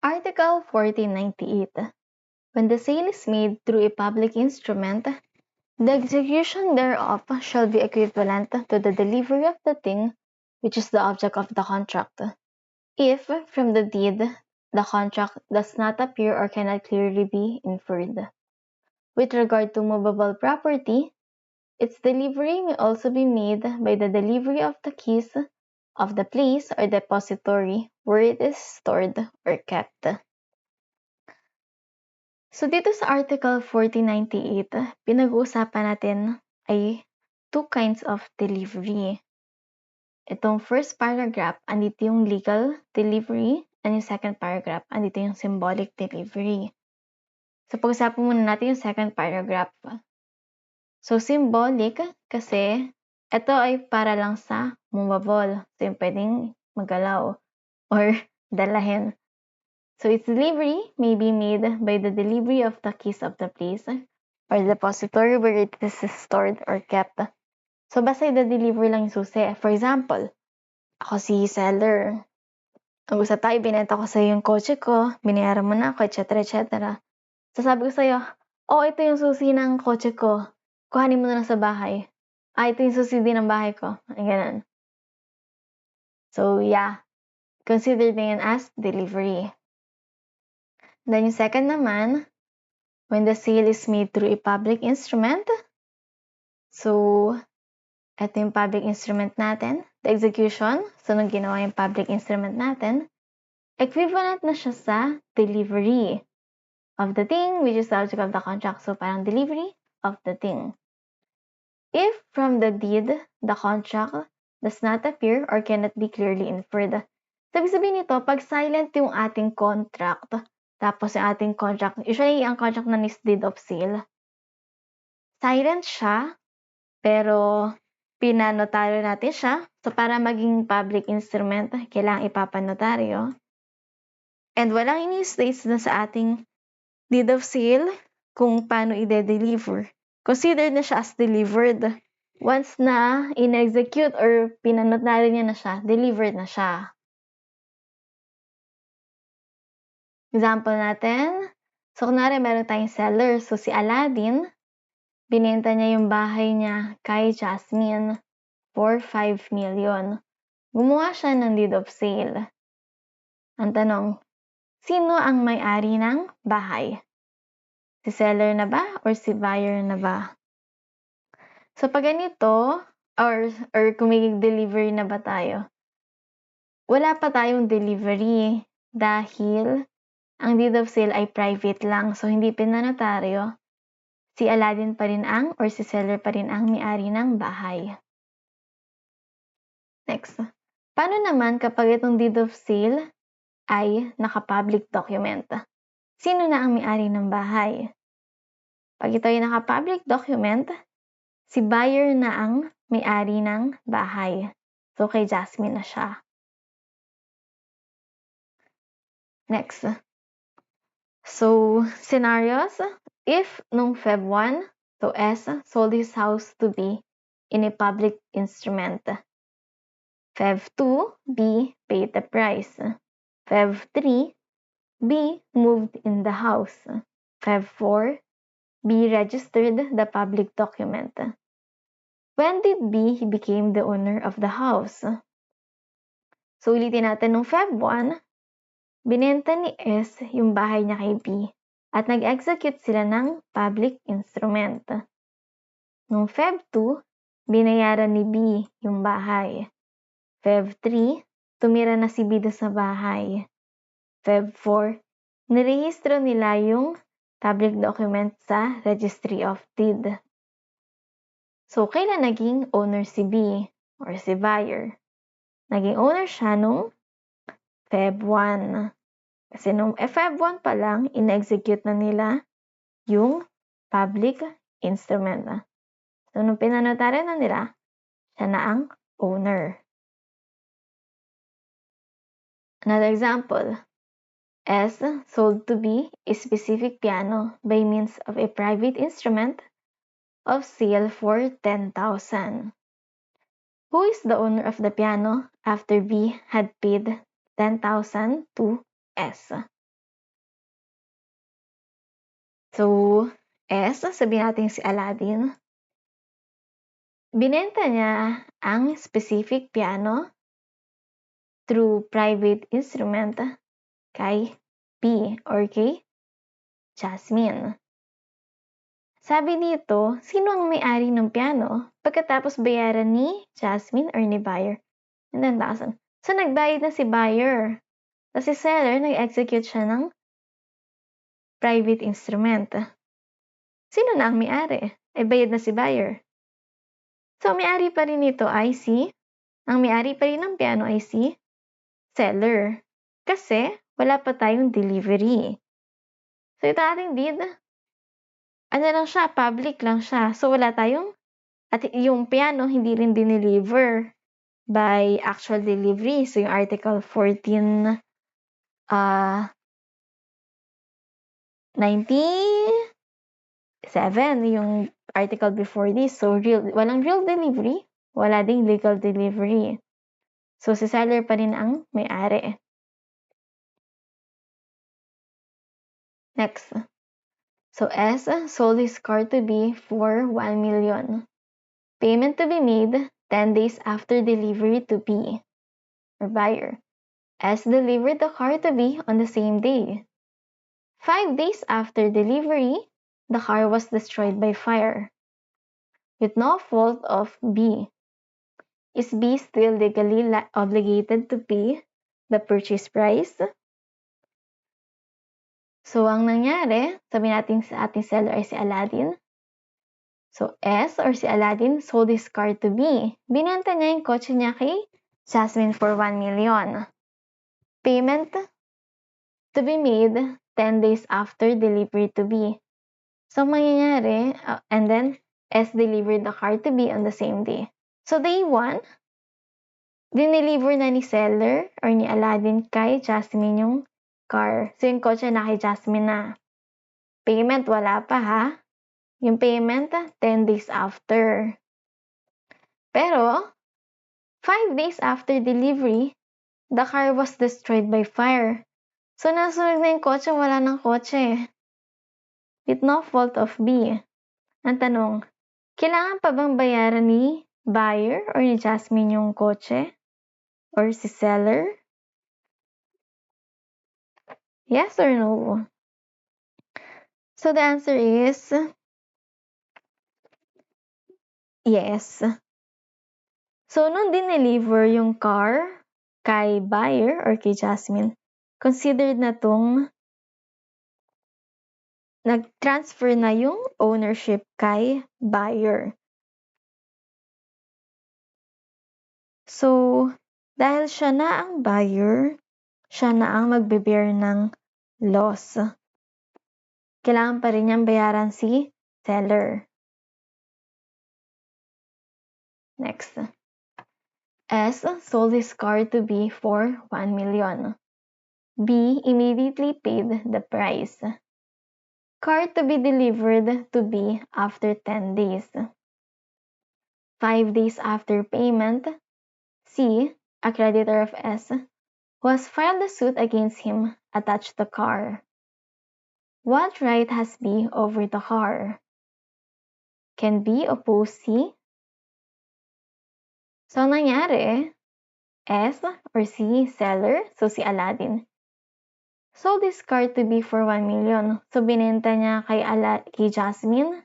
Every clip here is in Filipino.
Article 1498. When the sale is made through a public instrument, the execution thereof shall be equivalent to the delivery of the thing which is the object of the contract. If, from the deed, the contract does not appear or cannot clearly be inferred. With regard to movable property, its delivery may also be made by the delivery of the keys of the place or depository where it is stored or kept. So dito sa Article 1498, pinag-uusapan natin ay two kinds of delivery. Itong first paragraph, andito yung legal delivery, and yung second paragraph, andito yung symbolic delivery. So pag-usapan muna natin yung second paragraph. So symbolic kasi ito ay para lang sa movable. So yung pwedeng magalaw or dalahin. So its delivery may be made by the delivery of the keys of the place or depository where it is stored or kept. So basta i-deliver lang yung susi. For example, ako si seller. Nag-usap tayo, binenta ko sa'yo yung kotse ko, binayaran mo na ako, etc. etc. So sabi ko sa'yo, ito yung susi ng kotse ko. Kuhanin mo na lang sa bahay. Ito yung susi din ng bahay ko. Ganun. So yeah, consider din as delivery. Then yung second naman, when the sale is made through a public instrument. So, ito yung public instrument natin. The execution, so nung ginawa yung public instrument natin, equivalent na siya sa delivery of the thing, which is the object of the contract. So, parang delivery of the thing. If from the deed, the contract does not appear or cannot be clearly inferred. Sabi sabihin nito, pag silent yung ating contract, tapos yung ating contract, usually ang contract na is deed of sale, silent siya, pero pinanotaryo natin siya. So, para maging public instrument, kailangang ipapanotaryo. And walang ini-states na sa ating deed of sale kung paano i-deliver. Consider na siya as delivered. Once na in-execute or pinanotaryo niya na siya, delivered na siya. Example natin. So, kunwari meron tayong seller. So, si Aladdin, binenta niya yung bahay niya kay Jasmine for 5 million. Gumawa siya ng deed of sale. Ang tanong, sino ang may-ari ng bahay? Si seller na ba or si buyer na ba? So, pag ganito, or kung may delivery na ba tayo, wala pa tayong delivery dahil ang deed of sale ay private lang. So, hindi pinanotaryo. Si Aladdin pa rin ang or si seller pa rin ang may-ari ng bahay. Next. Paano naman kapag itong deed of sale ay naka-public document? Sino na ang may-ari ng bahay? Pag ito ay naka-public document, si buyer na ang may-ari ng bahay. So, kay Jasmine na siya. Next. So, scenarios. If nung Feb 1, so S sold his house to B in a public instrument. Feb 2, B paid the price. Feb 3, B moved in the house. Feb 4, B registered the public document. When did B became the owner of the house? So, ulitin natin nung Feb 1, binenta ni S yung bahay niya kay B at nag-execute sila ng public instrument. Nung Feb 2, binayaran ni B yung bahay. Feb 3, tumira na si B sa bahay. Feb 4, nirehistro nila yung public document sa Registry of Deed. So, kailan naging owner si B or si buyer? Naging owner siya nung Feb 1. Kasi nung Feb 1 pa lang, in-execute na nila yung public instrument. So, nung pinanotaryo na nila, siya na ang owner. Another example. S sold to B a specific piano by means of a private instrument of sale for 10,000. Who is the owner of the piano after B had paid 10,000 to S? So, S, sabihin natin si Aladdin. Binenta niya ang specific piano through private instrument kay B or kay Jasmine. Sabi dito, sino ang may-ari ng piano pagkatapos bayaran ni Jasmine or ni buyer? 10,000. So, nagbayad na si buyer. Tapos si seller, nag-execute siya ng private instrument. Sino na ang may-ari? Bayad na si buyer. So, may-ari pa rin nito ay ang may-ari pa rin ng piano ay si seller. Kasi, wala pa tayong delivery. So, ito ating bid, lang siya, public lang siya. So, wala tayong, at yung piano hindi rin dineliver by actual delivery. So, yung Article 14, 97, yung article before this. So, walang real delivery, wala ding legal delivery. So, si seller pa rin ang may-ari. Next. So, S sold his car to B for 1 million. Payment to be made 10 days after delivery to B, or buyer. S delivered the car to B on the same day. 5 days after delivery, the car was destroyed by fire. With no fault of B. Is B still legally obligated to pay the purchase price? So, ang nangyari, sabi natin sa ating seller ay si Aladdin. So, S or si Aladdin sold his car to B. Binenta niya yung kotse niya kay Jasmine for 1 million. Payment to be made 10 days after delivery to B. So, mangyayari, and then S delivered the car to B on the same day. So, day 1, dineliver na ni seller or ni Aladdin kay Jasmine yung car. So, yung kotse na kay Jasmine na. Payment, wala pa ha. Yung payment, 10 days after. Pero, 5 days after delivery, the car was destroyed by fire. So, nasunog na yung kotse, wala ng kotse. With no fault of B. Ang tanong, kailangan pa bang bayaran ni buyer or ni Jasmine yung kotse? Or si seller? Yes or no? So, the answer is yes. So, nung dineliver yung car kay buyer or kay Jasmine, considered na tong nag-transfer na yung ownership kay buyer. So, dahil siya na ang buyer, siya na ang magbe-bear ng loss. Kailangan pa rin niyang bayaran si seller. Next. S sold his car to B for 1 million. B immediately paid the price. Car to be delivered to B after 10 days. 5 days after payment, C, a creditor of S, was filed a suit against him attached to the car. What right has B over the car? Can B oppose C? So, nangyari, S or C, seller, so si Aladdin, sold this car to B for 1 million. So, binenta niya kay Jasmine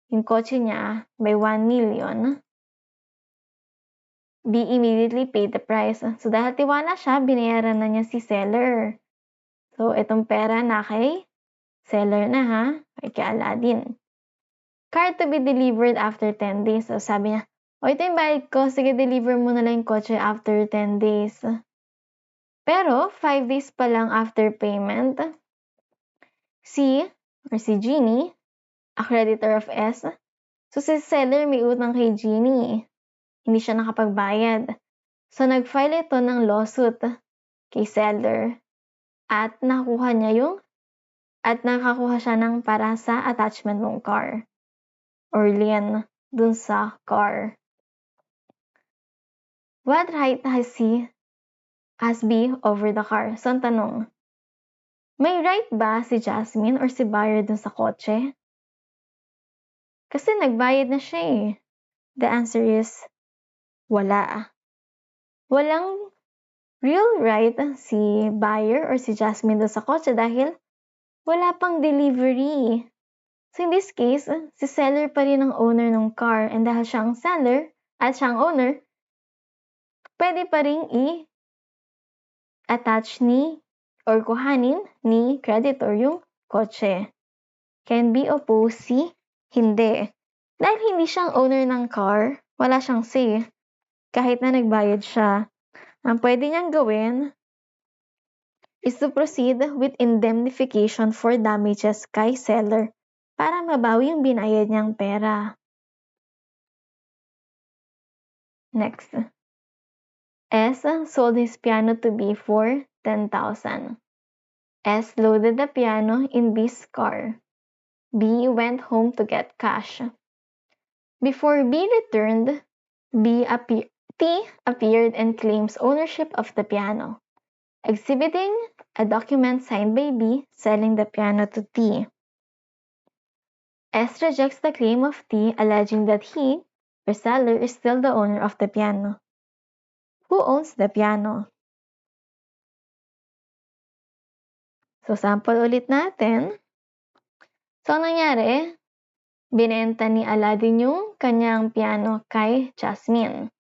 yung kotse niya by 1 million. B immediately paid the price. So, dahil tiwala siya, binayaran na niya si seller. So, itong pera na kay seller na ha, kay Aladdin. Car to be delivered after 10 days. So, sabi niya, ito yung bayad ko, sige, deliver mo na lang yung kotse after 10 days. Pero, 5 days pa lang after payment, si Genie, a creditor of S, so si seller may utang kay Genie. Hindi siya nakapagbayad. So, nag-file ito ng lawsuit kay seller at nakakuha siya ng para sa attachment ng car or lien dun sa car. What right has B over the car? So, ang tanong, May right ba si Jasmine or si buyer dun sa kotse? Kasi nagbayad na siya eh. The answer is wala. Walang real right si buyer or si Jasmine dun sa kotse dahil wala pang delivery. So in this case, si seller pa rin ang owner ng car, and dahil siya ang seller at siya ang owner, pwede pa rin i-attach ni or kuhanin ni creditor yung kotse. Can be opposed si hindi. Dahil hindi siyang owner ng car, wala siyang say. Kahit na nagbayad siya. Ang pwede niyang gawin is to proceed with indemnification for damages kay seller para mabawi yung binayad niyang pera. Next. S sold his piano to B for 10,000. S loaded the piano in B's car. B went home to get cash. Before B returned, T appeared and claims ownership of the piano, exhibiting a document signed by B selling the piano to T. S rejects the claim of T, alleging that he, or seller, is still the owner of the piano. Who owns the piano? So, sample ulit natin. So, ang nangyari, binenta ni Aladdin yung kanyang piano kay Jasmine.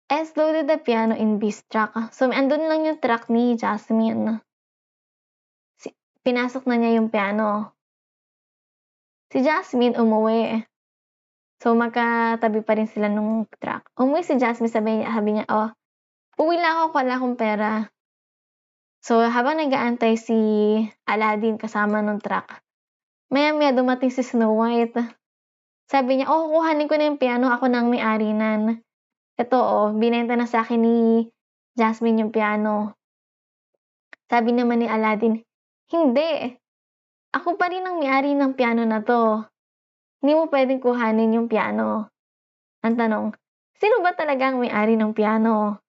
S loaded the piano in B's truck. So, andun lang yung truck ni Jasmine. Pinasok na niya yung piano. Si Jasmine umuwi. So, magkatabi pa rin sila nung truck. Umuwi si Jasmine, sabi niya, oh, uwi lang ako, wala akong pera. So, habang nag-aantay si Aladdin kasama nung truck, maya-maya dumating si Snow White. Sabi niya, oh, kuhanin ko na yung piano, ako nang may-ari nan. Ito, oh, binenta na sa akin ni Jasmine yung piano. Sabi naman ni Aladdin, hindi. Ako pa rin ang may-ari ng piano na to. Hindi mo pwedeng kuhanin yung piano. Ang tanong, sino ba talaga ang may-ari ng piano?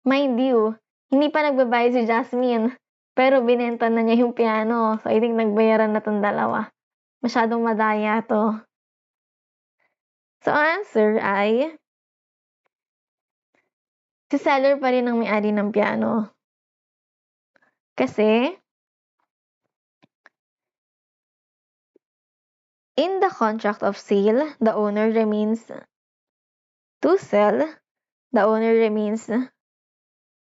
Mind you, hindi pa nagbabayad si Jasmine, pero binenta na niya yung piano. So, I think nagbayaran na tong dalawa. Masyadong madaya to. So, ang answer ay si seller pa rin ang may-ari ng piano. Kasi, in the contract of sale, the owner remains to sell. The owner remains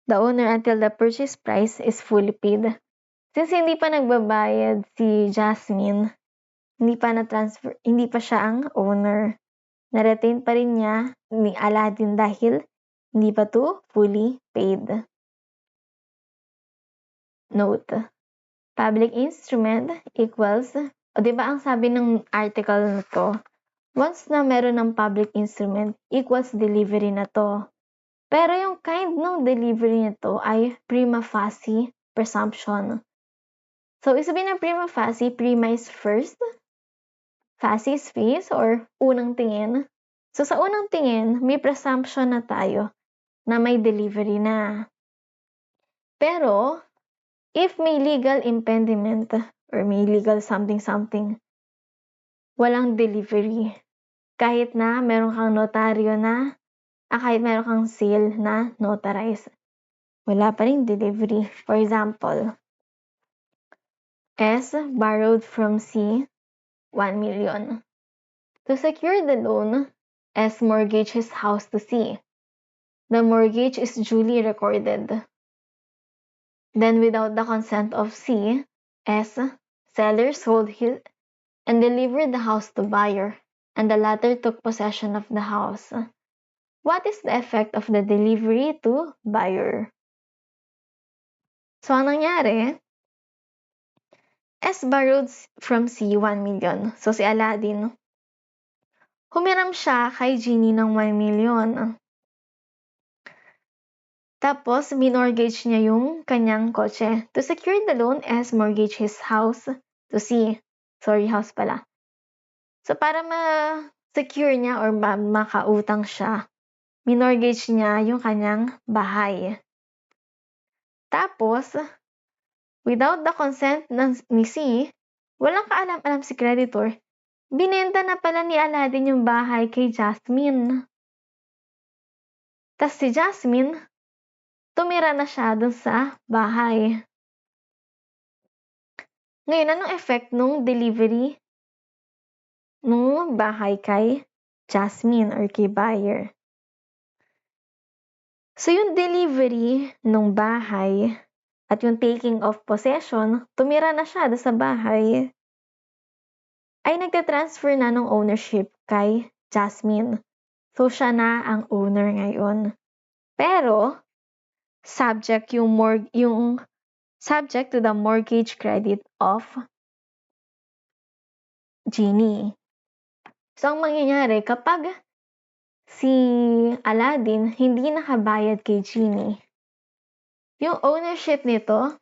the owner until the purchase price is fully paid. Since hindi pa nagbabayad si Jasmine, hindi pa siya ang owner. Na-retain pa rin niya ni Aladdin dahil hindi pa to fully paid. Note, public instrument equals, o diba ang sabi ng article na to, once na meron ng public instrument equals delivery na to. Pero yung kind ng delivery nito ay prima facie presumption. So, isabihin ng prima facie, prima is first, facie is face or unang tingin. So, sa unang tingin, may presumption na tayo na may delivery na. Pero, if may legal impediment or may legal something, walang delivery. Kahit na meron kang notaryo na, kahit meron kang sale na notarized, wala pa rin delivery. For example, S borrowed from C 1 million. To secure the loan, S mortgaged his house to C. The mortgage is duly recorded. Then, without the consent of C, S, seller sold his and delivered the house to buyer, and the latter took possession of the house. What is the effect of the delivery to buyer? So, ang nangyari, S borrowed from C 1 million. So, si Aladdin, humiram siya kay Genie ng 1 million. Tapos, minortgage niya yung kanyang kotse. To secure the loan, S mortgaged his house to C. Sorry, house pala. So, para ma-secure niya or makautang siya, minortgage niya yung kanyang bahay. Tapos, without the consent ni C, walang kaalam-alam si creditor, binenta na pala ni Aladdin yung bahay kay Jasmine. Tas si Jasmine, tumira na siya dun sa bahay. Ngayon, anong effect nung delivery nung bahay kay Jasmine or kay buyer? So, yung delivery nung bahay at yung taking of possession, tumira na siya sa bahay, ay nagte-transfer na ng ownership kay Jasmine. So, siya na ang owner ngayon. Pero, subject to the mortgage credit of Genie. So, ang mangyayari, kapag si Aladdin hindi nakabayad kay Genie, yung ownership nito,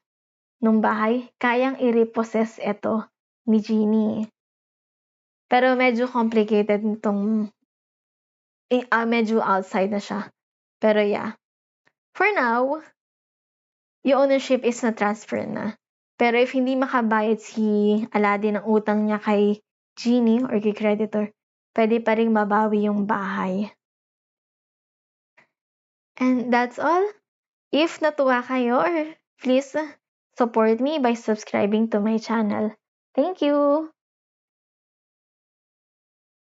nung bahay, kayang i-repossess ito ni Genie. Pero medyo complicated nitong, medyo outside na siya. Pero yeah, for now, yung ownership is na-transfer na. Pero if hindi makabayad si Aladdin ng utang niya kay Genie or kay creditor, pwede pa rin mabawi yung bahay. And that's all. If natuwa kayo, please support me by subscribing to my channel. Thank you!